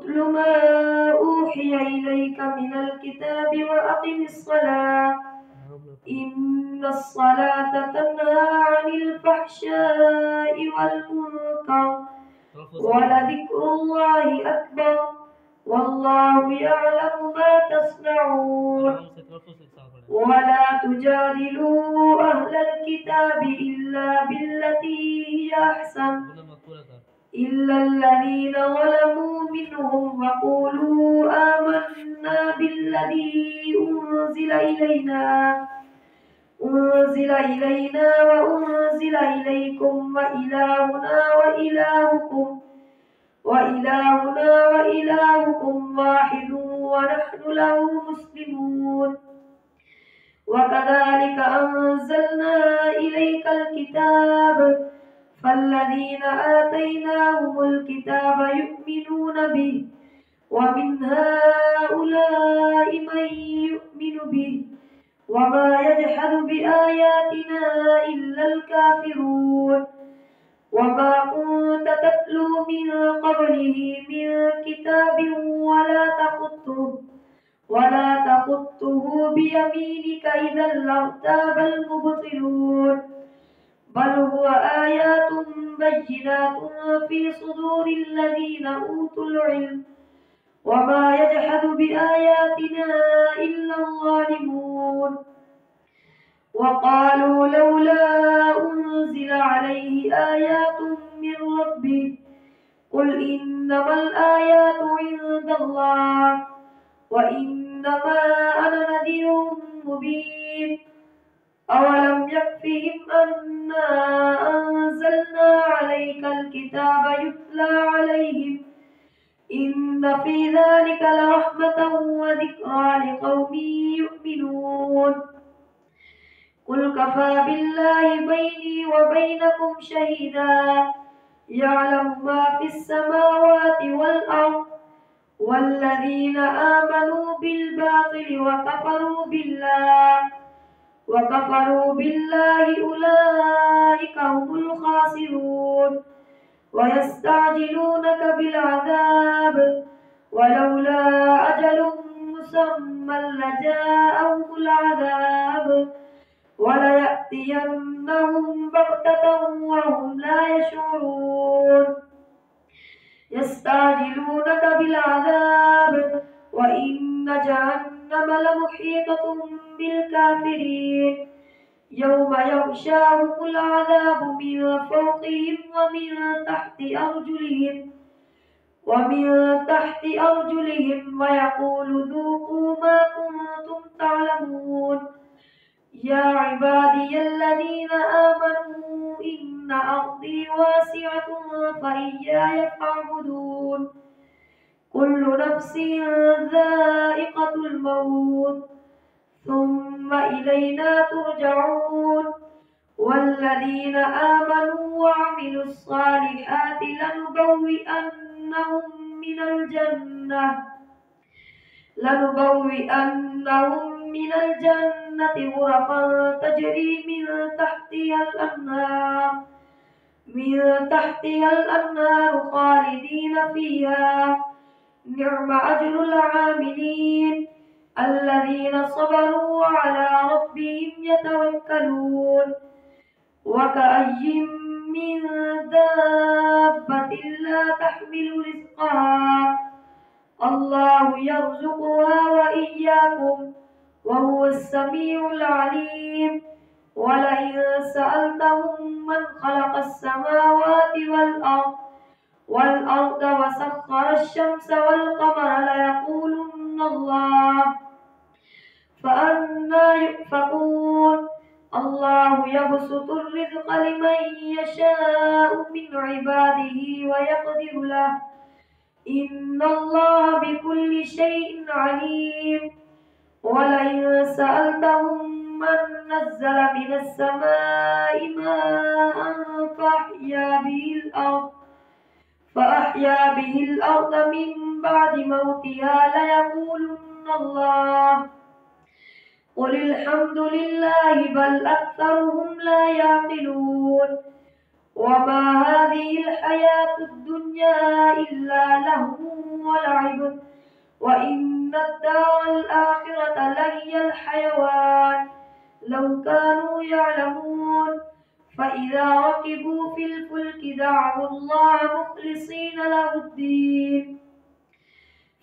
أتل ما أوحي إليك من الكتاب وأقم الصلاة إن الصلاة تنهى عن الفحشاء والمنكر ولذكر الله أكبر والله يعلم ما تصنعون ولا تجادلوا أهل الكتاب إلا بالتي هي أحسن إلا الذين ظلموا منهم وقولوا آمنا بالذي أنزل إلينا وأنزل إليكم وإلهنا وإلهكم واحد ونحن له مسلمون وكذلك أنزلنا إليك الكتاب فالذين آتيناهم الكتاب يؤمنون به ومن هؤلاء من يؤمن به وما يجحد بآياتنا إلا الكافرون وما كنت تتلو من قبله من كتاب ولا تخطه بيمينك إذا لارتاب المبطلون بل هو آيات بينات في صدور الذين أوتوا العلم وما يجحد بآياتنا إلا الظالمون وقالوا لولا أنزل عليه آيات من ربه قل إنما الآيات عند الله وإنما أنا نذير مبين أولم يكفهم أنا أنزلنا عليك الكتاب يتلى عليهم إن في ذلك لرحمة وذكرى لقوم يؤمنون قل كفى بالله بيني وبينكم شهيدا يعلم ما في السماوات والأرض والذين آمنوا بالباطل وكفروا بالله أولئك هم الخاسرون ويستعجلونك بالعذاب ولولا أجل مسمى لجاءهم العذاب وليأتينهم بغتة وهم لا يشعرون يستعجلونك بالعذاب وإن جهنم لمحيطة بالكافرين يوم يغشاهم العذاب من فوقهم ومن تحت أرجلهم ويقول ذوقوا ما كنتم تعلمون يا عبادي الذين آمنوا إن أرضي واسعة فإياي فاعبدون كل نفس ذائقة الموت ثم إلينا ترجعون والذين آمنوا وعملوا الصالحات لنبوئنهم من الجنة غرفا تجري من تحتها الأنهار خالدين فيها نعم أجر العاملين الذين صبروا وعلى ربهم يتوكلون وكأي من دابة لا تحمل رزقها الله يرزقها وإياكم وهو السميع العليم ولئن سألتهم من خلق السماوات والأرض وسخر الشمس والقمر ليقولن الله فأنى يؤفكون الله يبسط الرزق لمن يشاء من عباده ويقدر له إن الله بكل شيء عليم ولئن سألتهم من نزل من السماء ماء فأحيا به الأرض من بعد موتها ليقولن الله قل الحمد لله بل أكثرهم لا يعقلون وما هذه الحياة الدنيا إلا لهو ولعب وإن الدار الآخرة لهي الحيوان لو كانوا يعلمون فإذا ركبوا في الفلك دعوا الله مخلصين له الدين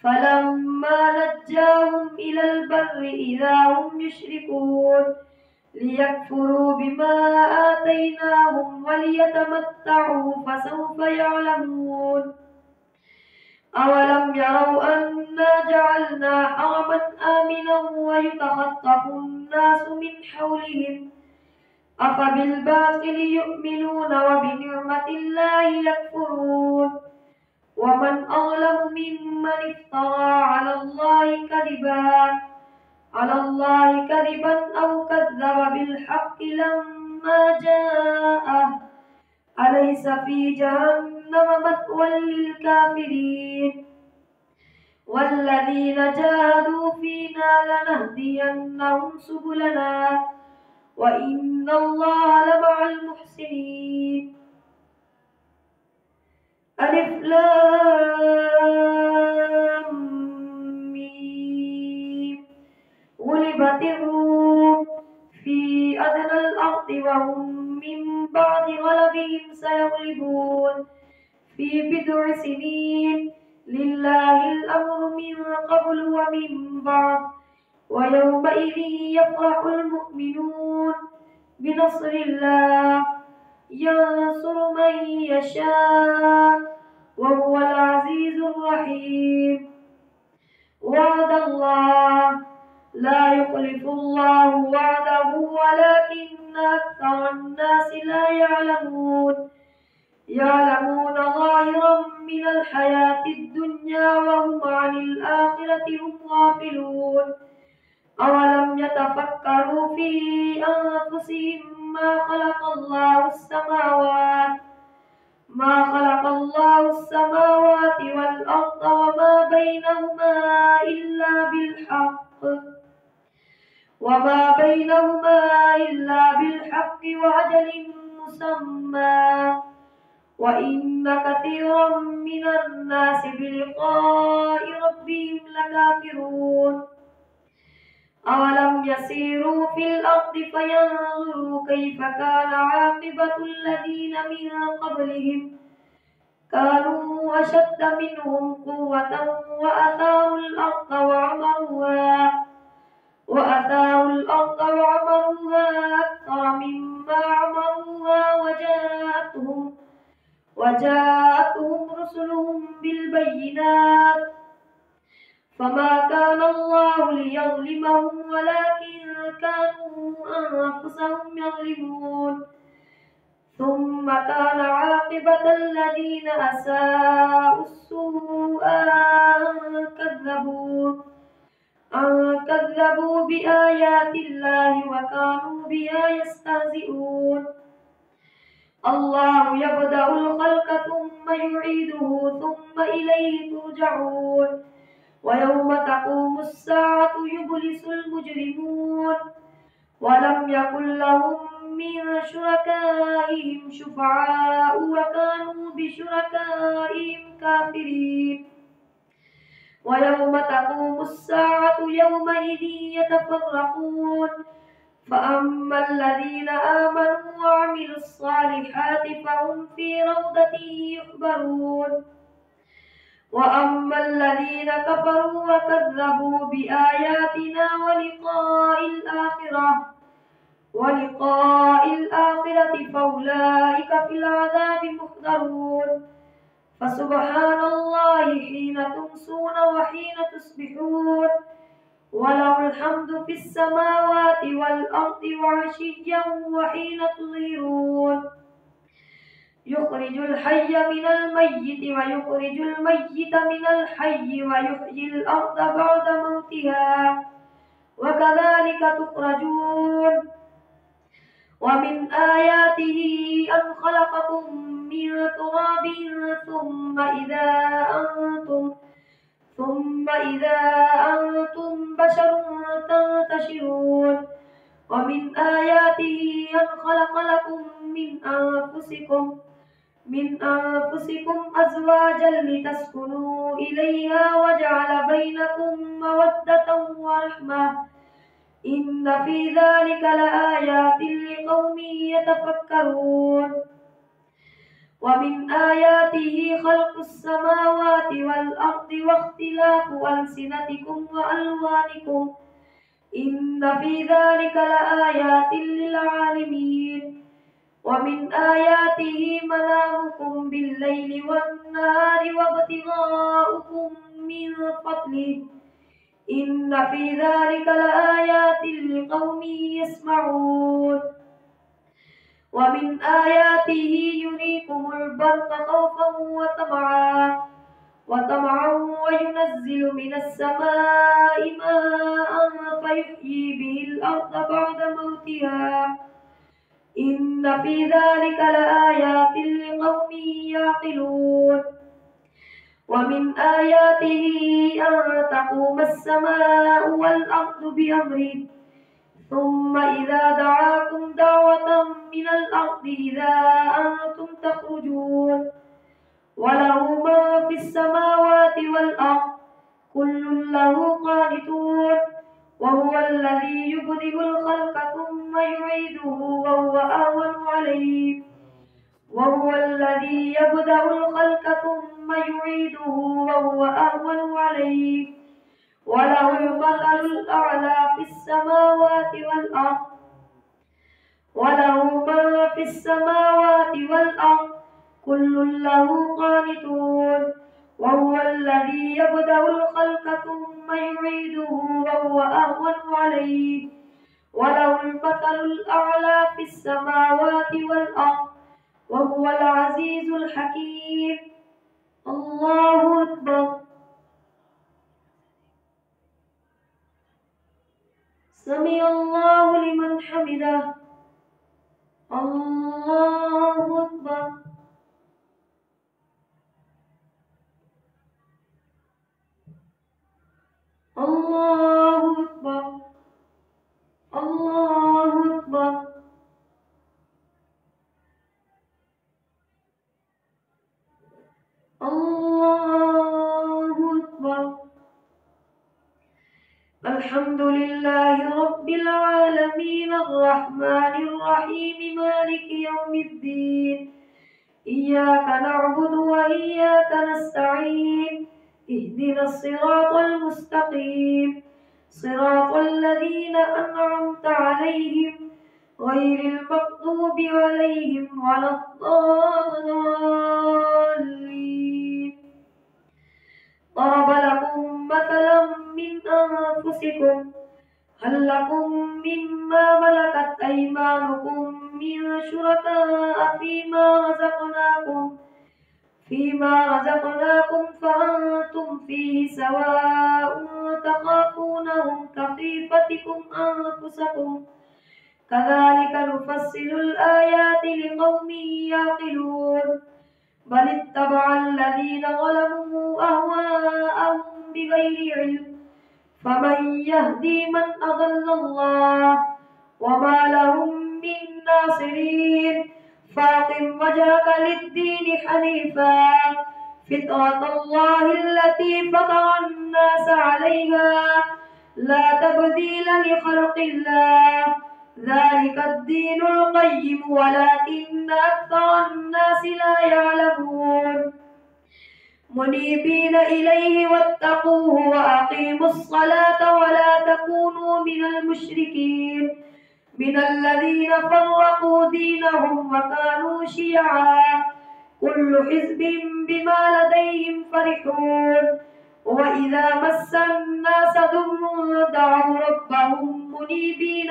فلما نجاهم إلى البر إذا هم يشركون ليكفروا بما آتيناهم وليتمتعوا فسوف يعلمون أولم يروا أنا جعلنا حرما آمنا ويتخطف الناس من حولهم أفبالباطل يؤمنون وبنعمة الله يكفرون ومن أظلم ممن افترى على الله كذبا أو كذب بالحق لما جاءه أليس في جهنم مثوى للكافرين والذين جاهدوا فينا لنهدينهم سبلنا وإن الله لمع المحسنين ألف لام ميم غلبت الروم في أدنى الأرض وهم من بعد غلبهم سيغلبون في بضع سنين لله الأمر من قبل ومن بعد ويومئذ يفرح المؤمنون بنصر الله ينصر من يشاء وهو العزيز الرحيم وعد الله لا يخلف الله وعده ولكن أكثر الناس لا يعلمون ظاهرا من الحياة الدنيا وهم عن الآخرة هم غافلون أولم يتفكروا في أنفسهم ما خلق الله السماوات والأرض وما بينهما إلا بالحق وأجل مسمى وإن كثيرا من الناس بلقاء ربهم لكافرون أولم يسيروا في الأرض فينظروا كيف كان عاقبة الذين من قبلهم كانوا أشد منهم قوة وأثاروا الأرض وعمروها أكثر مما عمروها وجاءتهم رسلهم بالبينات فما كان الله ليظلمهم ولكن كانوا أنفسهم يظلمون ثم كان عاقبة الذين أساءوا السوء أن كذبوا بآيات الله وكانوا بها يستهزئون الله يبدأ الخلق ثم يعيده ثم إليه ترجعون ويوم تقوم الساعة يبلس المجرمون ولم يكن لهم من شركائهم شفعاء وكانوا بشركائهم كافرين ويوم تقوم الساعة يومئذ يتفرقون فأما الذين آمنوا وعملوا الصالحات فهم في روضة يحبرون وأما الذين كفروا وكذبوا بآياتنا ولقاء الآخرة فأولئك في العذاب محضرون فسبحان الله حين تمسون وحين تصبحون وله الحمد في السماوات والأرض وعشيا وحين تظهرون يخرج الحي من الميت ويخرج الميت من الحي ويحيي الأرض بعد موتها وكذلك تخرجون ومن آياته أن خلقكم من تراب ثم إذا أنتم بشر تنتشرون ومن آياته أن خلق لكم من أنفسكم أزواجا لتسكنوا إليها وجعل بينكم مودة ورحمة إن في ذلك لآيات لقوم يتفكرون ومن آياته خلق السماوات والأرض واختلاف ألسنتكم وألوانكم إن في ذلك لآيات للعالمين ومن آياته منامكم بالليل والنهار وابتغاؤكم من فضله إن في ذلك لآيات لقوم يسمعون ومن آياته يريكم البرق خوفا وطمعا وينزل من السماء ماء فيحيي به الأرض بعد موتها إن في ذلك لآيات لقوم يعقلون ومن آياته أن تقوم السماء والأرض بأمره ثم إذا دعاكم دعوة من الأرض إذا أنتم تخرجون وله ما في السماوات والأرض كل له قانتون وهو الذي يبدئ الخلق ثم يعيده وهو الذي يبدأ الخلق ثم يعيده وهو أهون عليه وله المثل الأعلى في السماوات والأرض وله ما في السماوات والأرض كل له قانتون وهو الذي يبدأ الخلق ثم يعيده وهو أهون عليه وله المثل الأعلى في السماوات والأرض وهو العزيز الحكيم الله أكبر سمع الله لمن حمده الله أكبر الله أكبر الله أكبر الله أكبر الحمد لله رب العالمين الرحمن الرحيم مالك يوم الدين إياك نعبد وإياك نستعين اهدنا الصراط المستقيم صراط الذين أنعمت عليهم غير المغضوب عليهم ولا الضالين ضرب لكم مثلا من أنفسكم هل لكم مما ملكت أيمانكم من شركاء فيما رزقناكم فأنتم فيه سواء تخافونهم كخيفتكم أنفسكم كذلك نفصل الآيات لقوم يعقلون بل اتبع الذين ظلموا أهواءهم بغير علم فمن يهدي من أضل الله وما لهم من ناصرين فاقم وجهك للدين حنيفا فطرة الله التي فطر الناس عليها لا تبديل لخلق الله ذلك الدين القيم ولكن أكثر الناس لا يعلمون منيبين إليه واتقوه وأقيموا الصلاة ولا تكونوا من المشركين من الذين فرقوا دينهم وكانوا شيعا كل حزب بما لديهم فرحون وإذا مس الناس ضر دعوا ربهم منيبين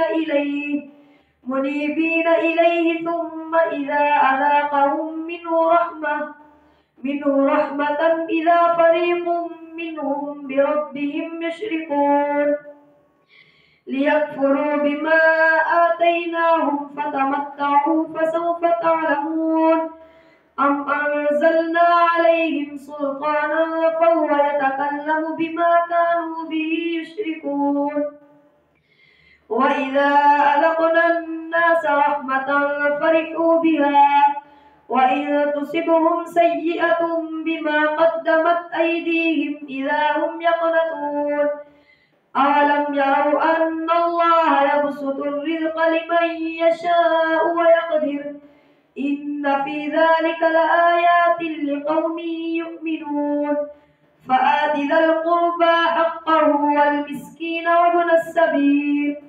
إليه ثم إذا أذاقهم منه رحمة إذا فريق منهم بربهم يشركون ليكفروا بما آتيناهم فتمتعوا فسوف تعلمون أم أنزلنا عليهم سلطانا فهو يتكلم بما كانوا به يشركون وإذا أذقنا الناس رحمة فرحوا بها وإن تصبهم سيئة بما قدمت أيديهم إذا هم يقنطون أولم يروا أن الله يبسط الرزق لمن يشاء ويقدر إن في ذلك لآيات لقوم يؤمنون فآت ذا القربى حقه والمسكين وابن السبيل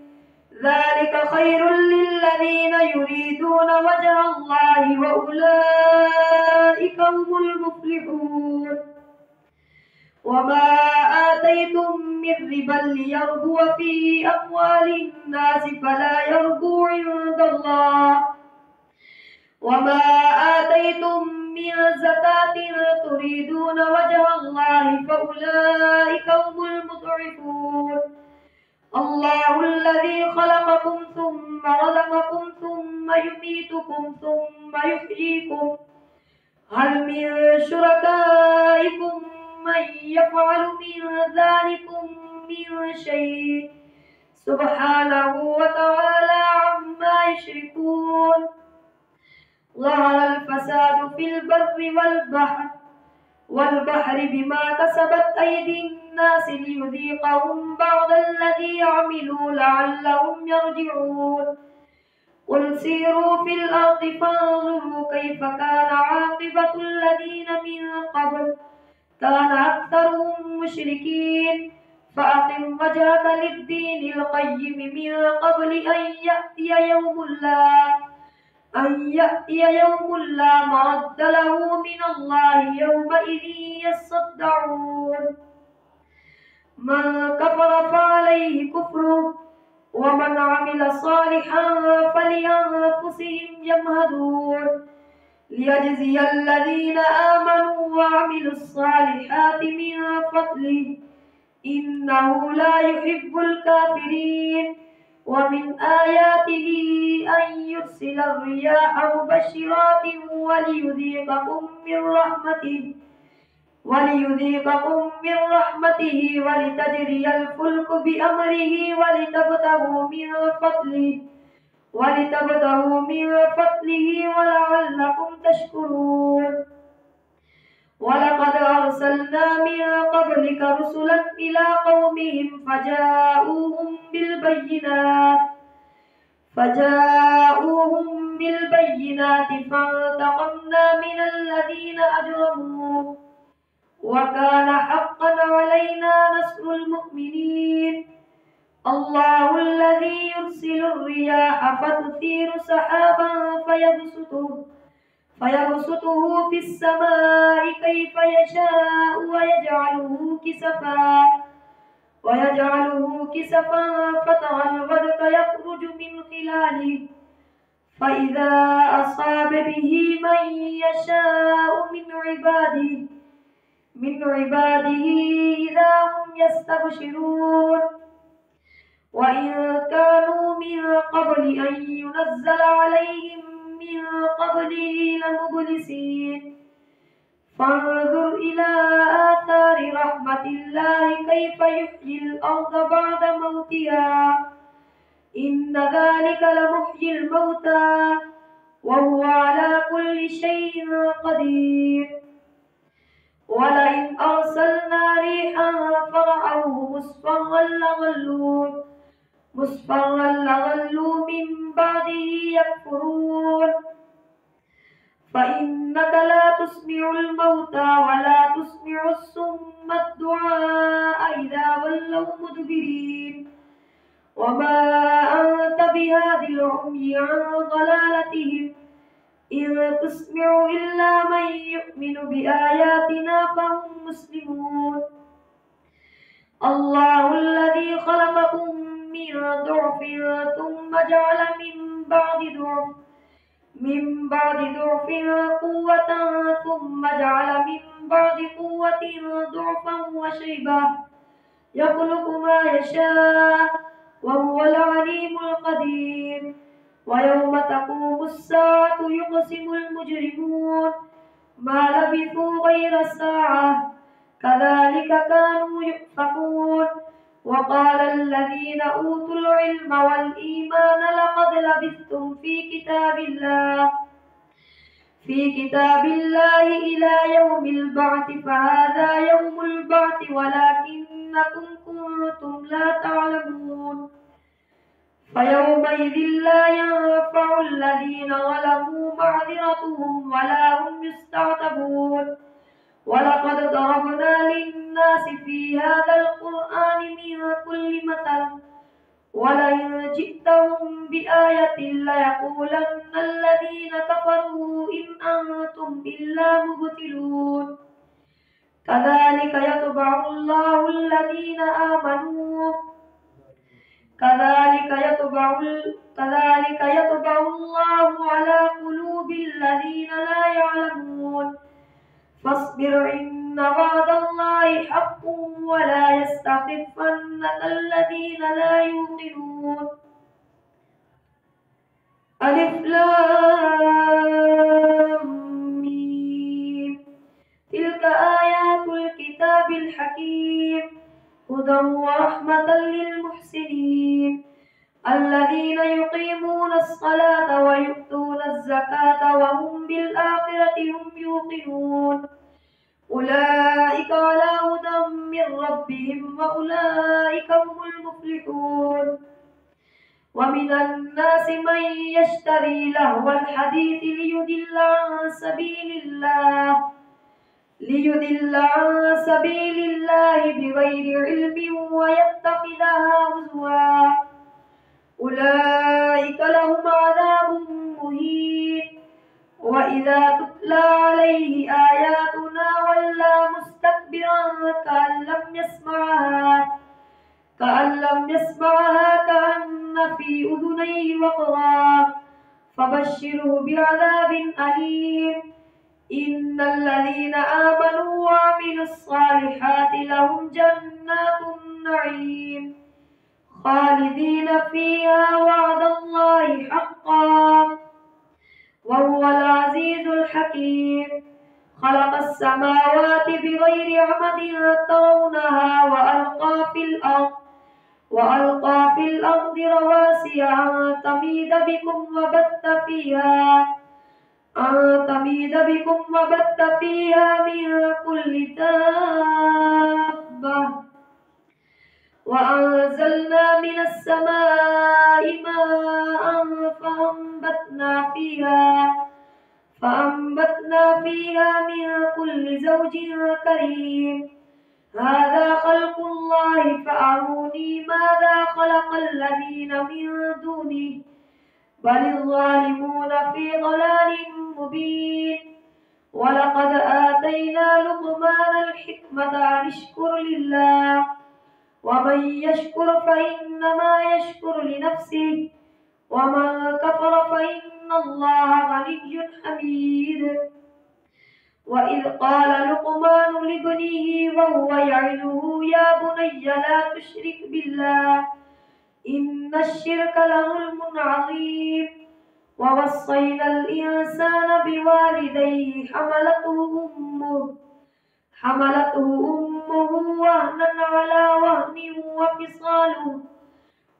ذلك خير للذين يريدون وجه الله وأولئك هم المفلحون وما آتيتم من ربا ليربو في أموال الناس فلا يربو عند الله وما آتيتم من زكاة تريدون وجه الله فأولئك هم المضعفون الله الذي خلقكم ثم رزقكم ثم يميتكم ثم يحييكم هل من شركائكم من يفعل من ذلكم من شيء سبحانه وتعالى عما يشركون ظهر الفساد في البر والبحر بما كسبت أيدي الناس ليذيقهم بعض الذي عملوا لعلهم يرجعون قل سيروا في الأرض فانظروا كيف كان عاقبة الذين من قبل كان أكثرهم مشركين فأقم وجهك للدين القيم من قبل أن يأتي يوم لا مرد له من الله يومئذ يصدعون من كفر فعليه كفره ومن عمل صالحا فلأنفسهم يمهدون ليجزي الذين آمنوا وعملوا الصالحات من فضله إنه لا يحب الكافرين ومن آياته أن يرسل الرياح مبشرات وليذيقكم من رحمته ولتجري الفلك بأمره ولتبتغوا من فضله ولعلكم تشكرون ولقد أرسلنا من قبلك رسلا إلى قومهم فجاءوهم بالبينات فانتقمنا من الذين أجرموا وكان حقا علينا نصر المؤمنين الله الذي يرسل الرياح فتثير سحابا فيبسطه في السماء كيف يشاء ويجعله كسفا فترى الودق يخرج من خلاله فإذا أصاب به من يشاء من عباده إذا هم يستبشرون وإن كانوا من قبل أن ينزل عليهم من قبله لمبلسين فانظر إلى آثار رحمة الله كيف يحيي الأرض بعد موتها إن ذلك لمحيي الموتى وهو على كل شيء قدير ولئن أرسلنا ريحا فرأوه مصفرا لظلوا من بعده يكفرون فإنك لا تسمع الموتى ولا تسمع الصم الدعاء إذا ولوا مدبرين وما أنت بهاد العمي عن ضلالتهم إن تسمع إلا من يؤمن بآياتنا فهم مسلمون الله الذي خلقكم من ضعف ثم جعل من بعد ضعف قوة ثم جعل من بعد قوة ضعفا وشيبة يخلق ما يشاء وهو العليم القدير ويوم تقوم الساعة يقسم المجرمون ما لبثوا غير ساعة كذلك كانوا يؤفكون وقال الذين أوتوا العلم والإيمان لقد لبثتم في في كتاب الله إلى يوم البعث فهذا يوم البعث ولكنكم كنتم لا تعلمون فيومئذ لا ينفع الذين ظلموا معذرتهم ولا هم يستعتبون ولقد ضربنا للناس في هذا القرآن من كل مثل ولئن جئتهم بآية ليقولن الذين كفروا إن أنتم إلا مبطلون كذلك يطبع الله الذين آمنوا كذلك يطبع الله على قلوب الذين لا يعلمون فاصبر إن وعد الله حق ولا يستخفنك الذين لا يوقنون ألف لام ميم تلك آيات الكتاب الحكيم هدى ورحمة للمحسنين الذين يقيمون الصلاة ويؤتون الزكاة وهم بالآخرة هم يوقنون أولئك على هدى من ربهم وأولئك هم المفلحون ومن الناس من يشتري لهو الحديث ليضل عن سبيل الله بغير علم ويتخذها هزوا أولئك لهم عذاب مهين وإذا تتلى عليه آياتنا ولى مستكبرا كأن لم يسمعها كأن في أذنيه وقرا فبشره بعذاب أليم إن الذين آمنوا وعملوا الصالحات لهم جنات النعيم خالدين فيها وعد الله حقا وهو العزيز الحكيم خلق السماوات بغير عمد ترونها وألقى في الأرض رواسي أن تميد بكم وبث فيها من كل دابة وأنزلنا من السماء ماء فأنبتنا فيها من كل زوج كريم هذا خلق الله فأروني ماذا خلق الذين من دونه بل الظالمون في ضلال مبين ولقد آتينا لقمان الحكمة أن اشكر لله ومن يشكر فإنما يشكر لنفسه ومن كفر فإن الله غني حميد وإذ قال لقمان لابنه وهو يعظه يا بني لا تشرك بالله إن الشرك لظلم عظيم ووصينا الإنسان بوالديه حملته أمه وهنا على وهن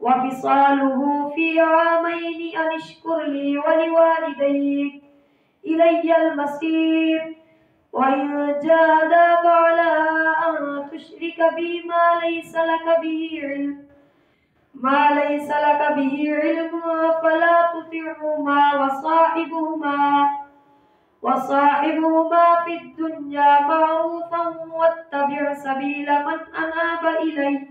وفصاله في عامين أن اشكر لي ولوالديك إلي المصير وإن جاهداك على أن تشرك بي ما ليس لك به علم فلا تطعهما وصاحبهما في الدنيا معروفا واتبع سبيل من أناب إلي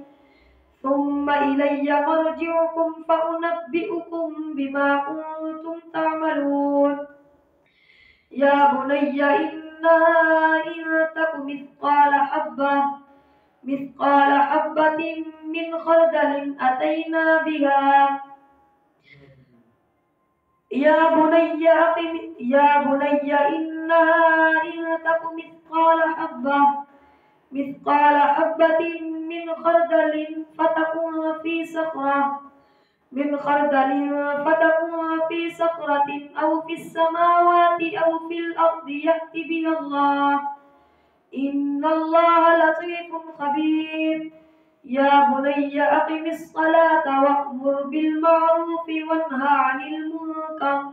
ثم إلي مرجعكم فأنبئكم بما كنتم تعملون يا بني إنها إن تك مثقال حبة من خردل أتينا بها يا بني إنها إن تك مثقال حبة من خردل فتكون في صخرة أو في السماوات أو في الأرض يأت بها الله إن الله لطيف خبير يا بني أقم الصلاة وأمر بالمعروف وانهى عن المنكر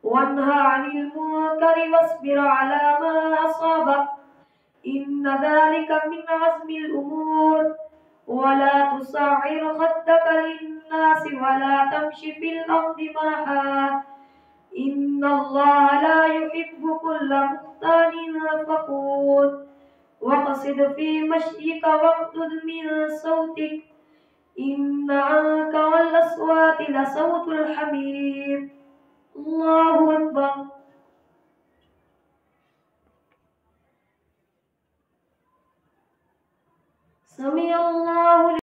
وانهى عن المنكر واصبر على ما أصابك إن ذلك من عزم الأمور ولا تصعر خدك للناس ولا تمش في الأرض مرحا إن الله لا يحب كل مختال فخور واقصد في مشيك واغضض من صوتك إن أنكر الأصوات لصوت الحمير الله أكبر سمع الله